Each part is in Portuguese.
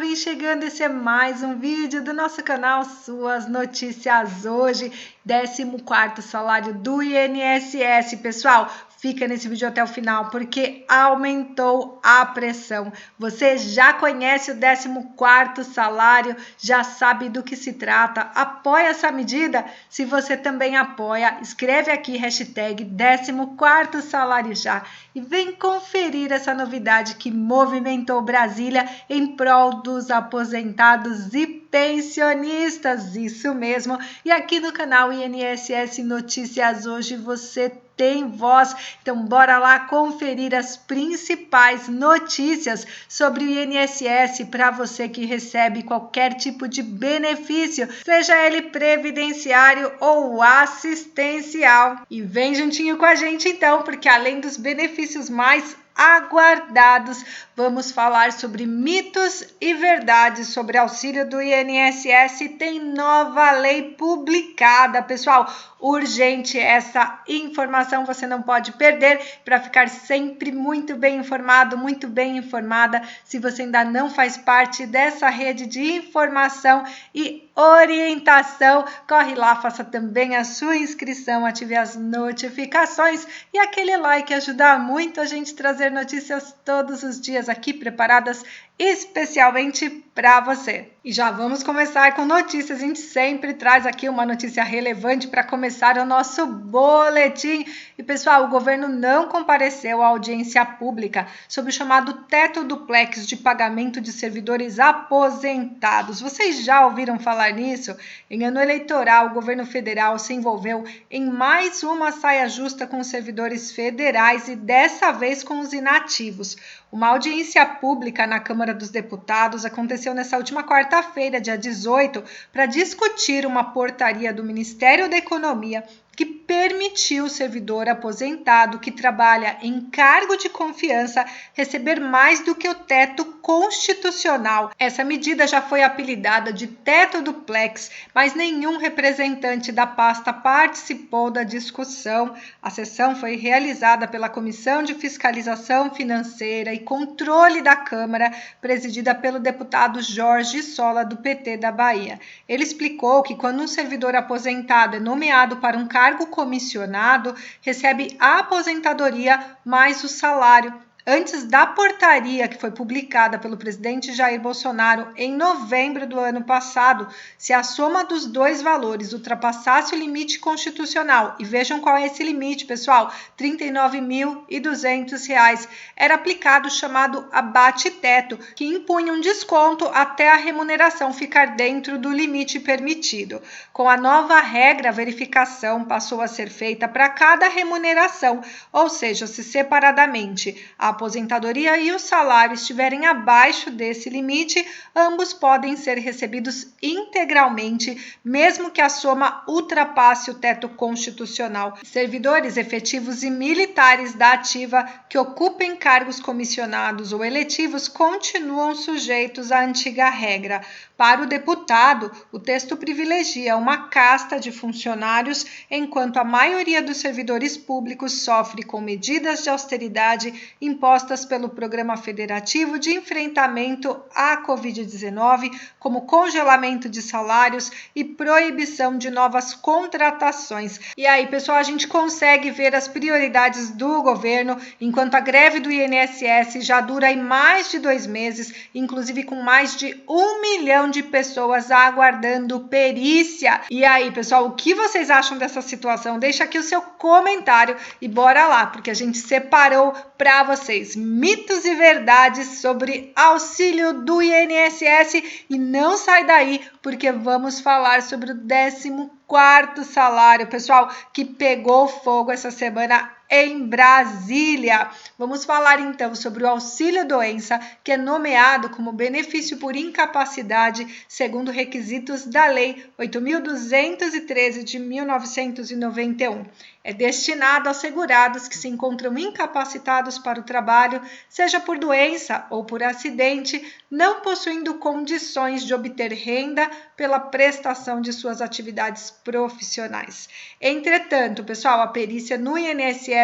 vem chegando, esse é mais um vídeo do nosso canal Suas Notícias Hoje, 14º salário do INSS, pessoal. Fica nesse vídeo até o final, porque aumentou a pressão. Você já conhece o 14º salário, já sabe do que se trata, apoia essa medida? Se você também apoia, escreve aqui hashtag 14º salário já e vem conferir essa novidade que movimentou Brasília em prol dos aposentados e pensionistas, isso mesmo. E aqui no canal INSS Notícias Hoje você tem voz, então bora lá conferir as principais notícias sobre o INSS para você que recebe qualquer tipo de benefício, seja ele previdenciário ou assistencial. E vem juntinho com a gente então, porque além dos benefícios mais aguardados, vamos falar sobre mitos e verdades sobre auxílio do INSS. Tem nova lei publicada, pessoal. Urgente essa informação, você não pode perder para ficar sempre muito bem informado, muito bem informada. Se você ainda não faz parte dessa rede de informação e orientação, corre lá, faça também a sua inscrição, ative as notificações e aquele like ajuda muito a gente trazer notícias todos os dias aqui preparadas especialmente para você. E já vamos começar com notícias. A gente sempre traz aqui uma notícia relevante para começar o nosso boletim. E pessoal, o governo não compareceu à audiência pública sobre o chamado teto duplex de pagamento de servidores aposentados. Vocês já ouviram falar nisso? Em ano eleitoral, o governo federal se envolveu em mais uma saia justa com os servidores federais e dessa vez com os inativos. Uma audiência pública na Câmara dos Deputados aconteceu nessa última quarta-feira, dia 18, para discutir uma portaria do Ministério da Economia que permitiu o servidor aposentado que trabalha em cargo de confiança receber mais do que o teto constitucional. Essa medida já foi apelidada de teto duplex, mas nenhum representante da pasta participou da discussão. A sessão foi realizada pela Comissão de Fiscalização Financeira e Controle da Câmara, presidida pelo deputado Jorge Sola, do PT da Bahia. Ele explicou que quando um servidor aposentado é nomeado para um cargo comissionado, recebe a aposentadoria mais o salário. Antes da portaria que foi publicada pelo presidente Jair Bolsonaro em novembro do ano passado, se a soma dos dois valores ultrapassasse o limite constitucional, e vejam qual é esse limite, pessoal, R$ 39.200, era aplicado o chamado abate-teto, que impunha um desconto até a remuneração ficar dentro do limite permitido. Com a nova regra, a verificação passou a ser feita para cada remuneração, ou seja, se separadamente a aposentadoria e o salário estiverem abaixo desse limite, ambos podem ser recebidos integralmente, mesmo que a soma ultrapasse o teto constitucional. Servidores efetivos e militares da ativa que ocupem cargos comissionados ou eletivos continuam sujeitos à antiga regra. Para o deputado, o texto privilegia uma casta de funcionários, enquanto a maioria dos servidores públicos sofre com medidas de austeridade impostas pelo Programa Federativo de Enfrentamento à Covid-19, como congelamento de salários e proibição de novas contratações. E aí, pessoal, a gente consegue ver as prioridades do governo, enquanto a greve do INSS já dura aí mais de 2 meses, inclusive com mais de 1 milhão de pessoas aguardando perícia. E aí, pessoal, o que vocês acham dessa situação? Deixa aqui o seu comentário e bora lá, porque a gente separou para vocês mitos e verdades sobre auxílio do INSS. E não sai daí, porque vamos falar sobre o 14º salário, pessoal, que pegou fogo essa semana em Brasília. Vamos falar então sobre o auxílio doença, que é nomeado como benefício por incapacidade segundo requisitos da Lei 8.213 de 1991. É destinado aos segurados que se encontram incapacitados para o trabalho, seja por doença ou por acidente, não possuindo condições de obter renda pela prestação de suas atividades profissionais. Entretanto, pessoal, a perícia no INSS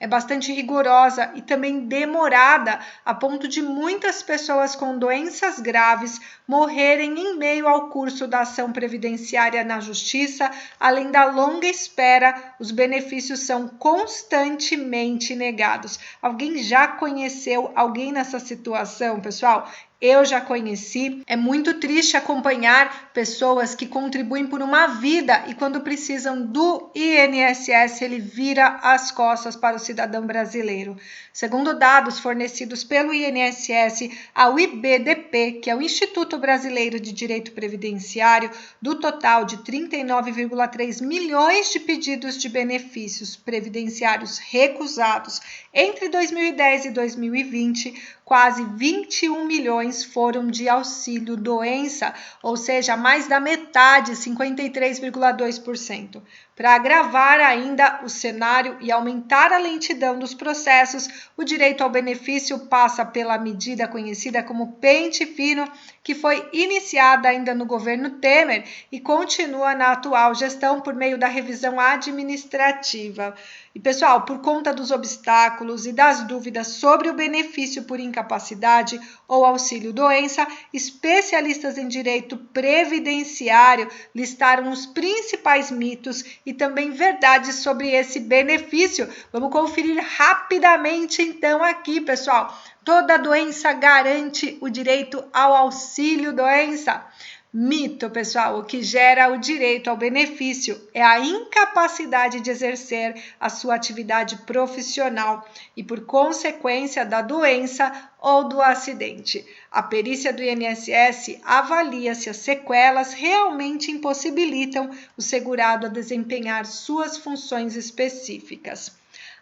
é bastante rigorosa e também demorada, a ponto de muitas pessoas com doenças graves morrerem em meio ao curso da ação previdenciária na Justiça. Além da longa espera, os benefícios são constantemente negados. Alguém já conheceu alguém nessa situação, pessoal? Eu já conheci. É muito triste acompanhar pessoas que contribuem por uma vida e quando precisam do INSS, ele vira as costas para o cidadão brasileiro. Segundo dados fornecidos pelo INSS ao IBDP, que é o Instituto Brasileiro de Direito Previdenciário, do total de 39,3 milhões de pedidos de benefícios previdenciários recusados entre 2010 e 2020, quase 21 milhões foram de auxílio-doença, ou seja, mais da metade, 53,2%. Para agravar ainda o cenário e aumentar a lentidão dos processos, o direito ao benefício passa pela medida conhecida como pente fino, que foi iniciada ainda no governo Temer e continua na atual gestão por meio da revisão administrativa. E, pessoal, por conta dos obstáculos e das dúvidas sobre o benefício por incapacidade ou auxílio-doença, especialistas em direito previdenciário listaram os principais mitos e também verdades sobre esse benefício. Vamos conferir rapidamente, então, aqui, pessoal. Toda doença garante o direito ao auxílio-doença. Mito, pessoal, o que gera o direito ao benefício é a incapacidade de exercer a sua atividade profissional e, por consequência da doença ou do acidente. A perícia do INSS avalia se as sequelas realmente impossibilitam o segurado a desempenhar suas funções específicas.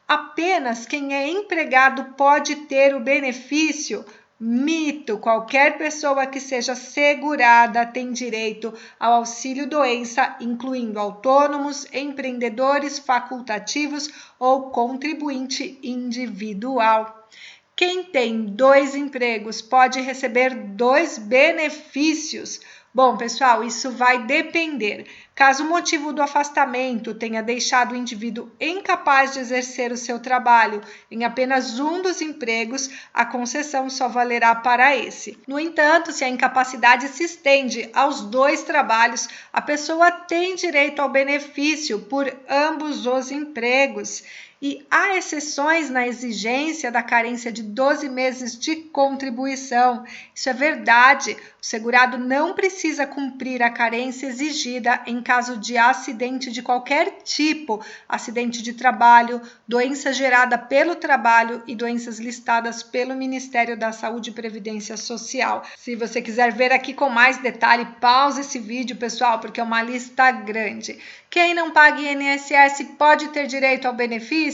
Apenas quem é empregado pode ter o benefício. Mito, qualquer pessoa que seja segurada tem direito ao auxílio-doença, incluindo autônomos, empreendedores, facultativos ou contribuinte individual. Quem tem 2 empregos pode receber 2 benefícios. Bom, pessoal, isso vai depender. Caso o motivo do afastamento tenha deixado o indivíduo incapaz de exercer o seu trabalho em apenas um dos empregos, a concessão só valerá para esse. No entanto, se a incapacidade se estende aos 2 trabalhos, a pessoa tem direito ao benefício por ambos os empregos. E há exceções na exigência da carência de 12 meses de contribuição. Isso é verdade. O segurado não precisa cumprir a carência exigida em caso de acidente de qualquer tipo, acidente de trabalho, doença gerada pelo trabalho e doenças listadas pelo Ministério da Saúde e Previdência Social. Se você quiser ver aqui com mais detalhe, pause esse vídeo, pessoal, porque é uma lista grande. Quem não paga INSS pode ter direito ao benefício?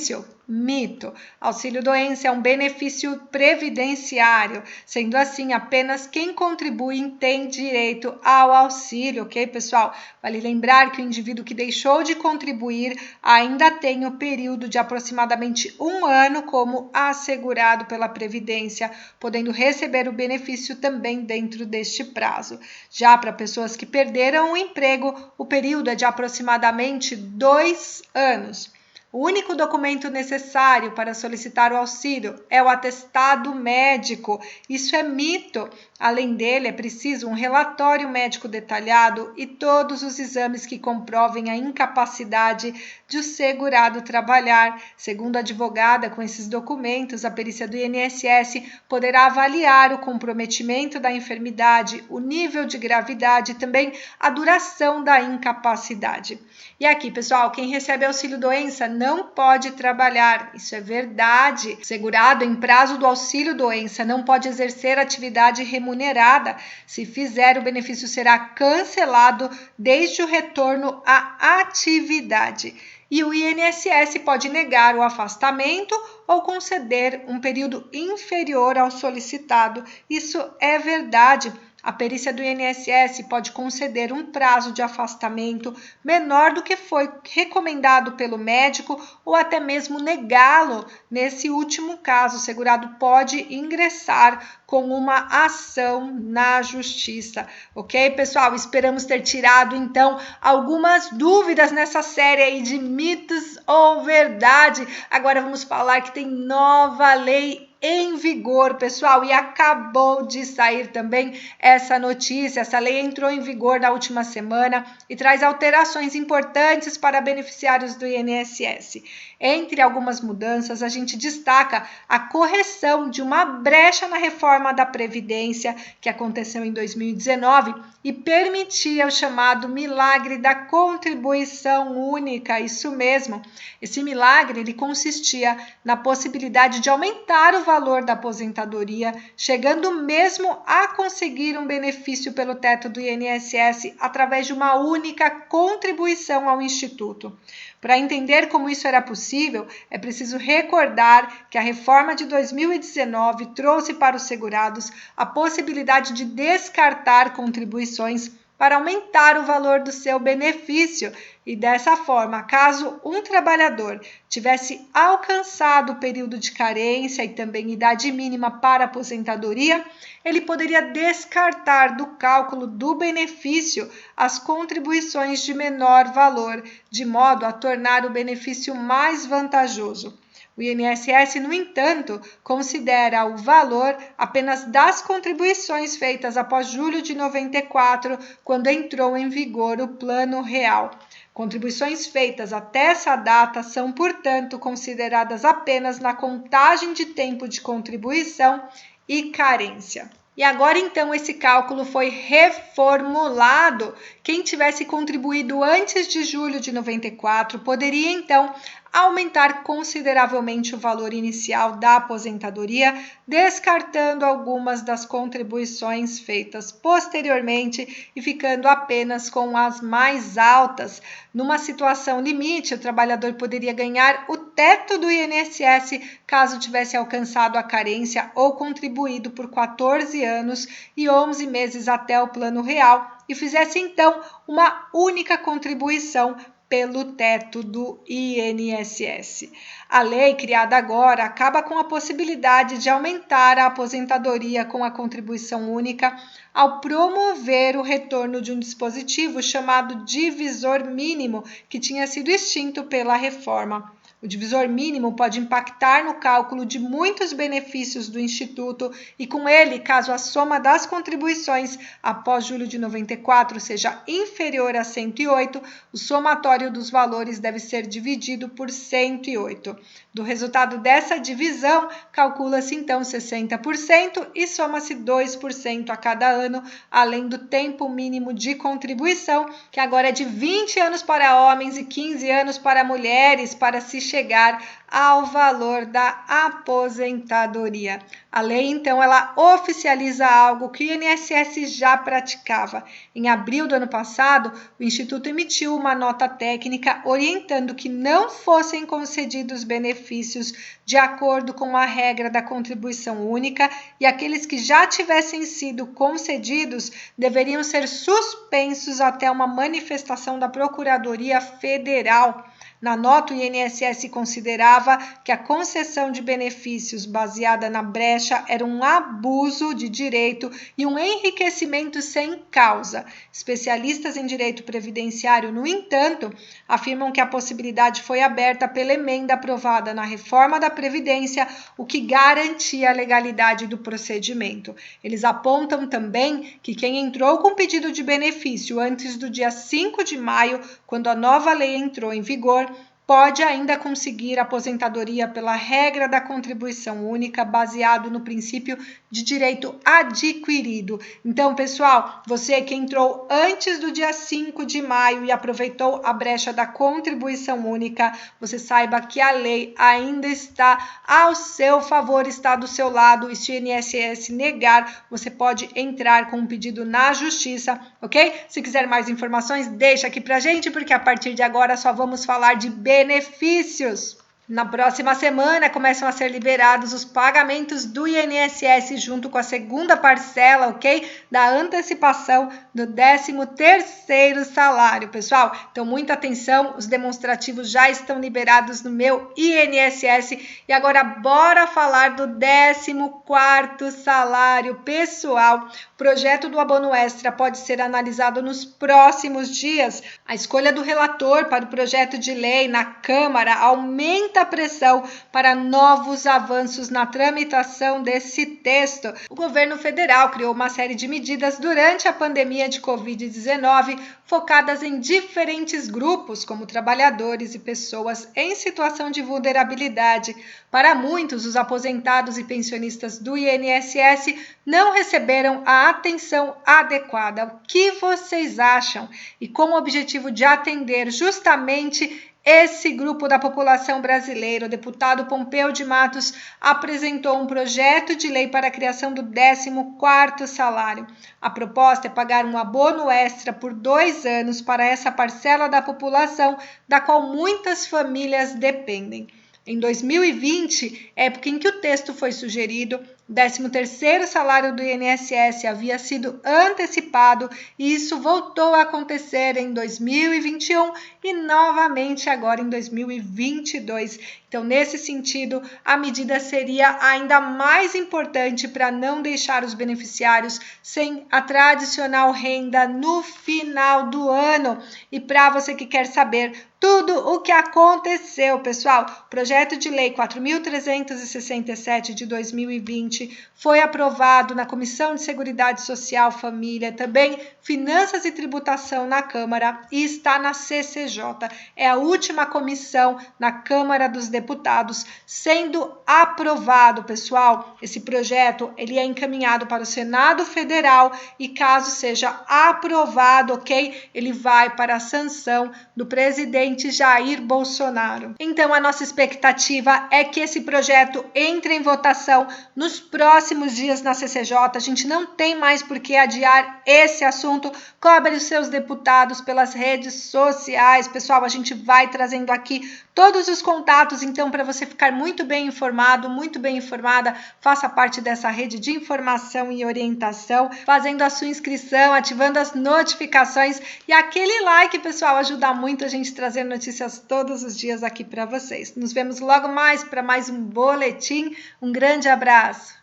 Mito. Auxílio-doença é um benefício previdenciário. Sendo assim, apenas quem contribui tem direito ao auxílio, ok, pessoal? Vale lembrar que o indivíduo que deixou de contribuir ainda tem o período de aproximadamente 1 ano como assegurado pela Previdência, podendo receber o benefício também dentro deste prazo. Já para pessoas que perderam o emprego, o período é de aproximadamente 2 anos. O único documento necessário para solicitar o auxílio é o atestado médico. Isso é mito. Além dele, é preciso um relatório médico detalhado e todos os exames que comprovem a incapacidade de o segurado trabalhar. Segundo a advogada, com esses documentos, a perícia do INSS poderá avaliar o comprometimento da enfermidade, o nível de gravidade e também a duração da incapacidade. E aqui, pessoal, quem recebe auxílio-doença não pode trabalhar. Isso é verdade. Segurado em prazo do auxílio-doença não pode exercer atividade remunerada. Se fizer, o benefício será cancelado desde o retorno à atividade. E o INSS pode negar o afastamento ou conceder um período inferior ao solicitado. Isso é verdade. a perícia do INSS pode conceder um prazo de afastamento menor do que foi recomendado pelo médico ou até mesmo negá-lo. Nesse último caso, o segurado pode ingressar com uma ação na justiça, ok, pessoal? Esperamos ter tirado, então, algumas dúvidas nessa série aí de mitos ou verdade. Agora vamos falar que tem nova lei em vigor, pessoal, e acabou de sair também essa notícia. Essa lei entrou em vigor na última semana e traz alterações importantes para beneficiários do INSS. Entre algumas mudanças, a gente destaca a correção de uma brecha na reforma da Previdência, que aconteceu em 2019, e permitia o chamado milagre da contribuição única. Isso mesmo. Esse milagre ele consistia na possibilidade de aumentar o valor da aposentadoria, chegando mesmo a conseguir um benefício pelo teto do INSS através de uma única contribuição ao Instituto. Para entender como isso era possível, é preciso recordar que a reforma de 2019 trouxe para os segurados a possibilidade de descartar contribuições para aumentar o valor do seu benefício. E dessa forma, caso um trabalhador tivesse alcançado o período de carência e também idade mínima para aposentadoria, ele poderia descartar do cálculo do benefício as contribuições de menor valor, de modo a tornar o benefício mais vantajoso. O INSS, no entanto, considera o valor apenas das contribuições feitas após julho de 94, quando entrou em vigor o Plano Real. Contribuições feitas até essa data são, portanto, consideradas apenas na contagem de tempo de contribuição e carência. E agora, então, esse cálculo foi reformulado. Quem tivesse contribuído antes de julho de 94 poderia, então, aumentar consideravelmente o valor inicial da aposentadoria, descartando algumas das contribuições feitas posteriormente e ficando apenas com as mais altas. Numa situação limite, o trabalhador poderia ganhar o teto do INSS caso tivesse alcançado a carência ou contribuído por 14 anos e 11 meses até o Plano Real e fizesse, então, uma única contribuição pelo teto do INSS. A lei criada agora acaba com a possibilidade de aumentar a aposentadoria com a contribuição única ao promover o retorno de um dispositivo chamado divisor mínimo, que tinha sido extinto pela reforma. O divisor mínimo pode impactar no cálculo de muitos benefícios do Instituto e, com ele, caso a soma das contribuições após julho de 94 seja inferior a 108, o somatório dos valores deve ser dividido por 108. Do resultado dessa divisão, calcula-se então 60% e soma-se 2% a cada ano, além do tempo mínimo de contribuição, que agora é de 20 anos para homens e 15 anos para mulheres, para se chegar ao valor da aposentadoria. A lei, então, ela oficializa algo que o INSS já praticava. Em abril do ano passado, o Instituto emitiu uma nota técnica orientando que não fossem concedidos benefícios de acordo com a regra da contribuição única e aqueles que já tivessem sido concedidos deveriam ser suspensos até uma manifestação da Procuradoria Federal. Na nota, o INSS considerava que a concessão de benefícios baseada na brecha era um abuso de direito e um enriquecimento sem causa. Especialistas em direito previdenciário, no entanto, afirmam que a possibilidade foi aberta pela emenda aprovada na reforma da Previdência, o que garantia a legalidade do procedimento. Eles apontam também que quem entrou com pedido de benefício antes do dia 5 de maio, quando a nova lei entrou em vigor, pode ainda conseguir aposentadoria pela regra da contribuição única, baseado no princípio de direito adquirido. Então, pessoal, você que entrou antes do dia 5 de maio e aproveitou a brecha da contribuição única, você saiba que a lei ainda está ao seu favor, está do seu lado, e se o INSS negar, você pode entrar com um pedido na justiça, ok? Se quiser mais informações, deixa aqui pra gente, porque a partir de agora só vamos falar de benefícios. Na próxima semana, começam a ser liberados os pagamentos do INSS junto com a segunda parcela, ok? Da antecipação do 13º salário, pessoal. Então, muita atenção, os demonstrativos já estão liberados no meu INSS. E agora, bora falar do 14º salário, pessoal. O projeto do abono extra pode ser analisado nos próximos dias. A escolha do relator para o projeto de lei na Câmara aumenta a pressão para novos avanços na tramitação desse texto. O governo federal criou uma série de medidas durante a pandemia de Covid-19 focadas em diferentes grupos, como trabalhadores e pessoas em situação de vulnerabilidade. Para muitos, os aposentados e pensionistas do INSS não receberam a atenção adequada. O que vocês acham? E com o objetivo de atender justamente esse grupo da população brasileira, o deputado Pompeu de Matos apresentou um projeto de lei para a criação do 14º salário. A proposta é pagar um abono extra por 2 anos para essa parcela da população, da qual muitas famílias dependem. Em 2020, época em que o texto foi sugerido, o 13º salário do INSS havia sido antecipado e isso voltou a acontecer em 2021 e novamente agora em 2022. Então, nesse sentido, a medida seria ainda mais importante para não deixar os beneficiários sem a tradicional renda no final do ano. E para você que quer saber tudo o que aconteceu, pessoal, o projeto de lei 4.367 de 2020 foi aprovado na Comissão de Seguridade Social, Família, também Finanças e Tributação na Câmara e está na CCJ. É a última comissão na Câmara dos Deputados, sendo aprovado, pessoal. Esse projeto ele é encaminhado para o Senado Federal e caso seja aprovado, ok? Ele vai para a sanção do presidente Jair Bolsonaro. Então, a nossa expectativa é que esse projeto entre em votação nos próximos dias na CCJ. A gente não tem mais por que adiar esse assunto. Cobre os seus deputados pelas redes sociais. Pessoal, a gente vai trazendo aqui todos os contatos, então, para você ficar muito bem informado, muito bem informada, faça parte dessa rede de informação e orientação, fazendo a sua inscrição, ativando as notificações e aquele like, pessoal, ajuda muito a gente trazer notícias todos os dias aqui para vocês. Nos vemos logo mais para mais um boletim. Um grande abraço!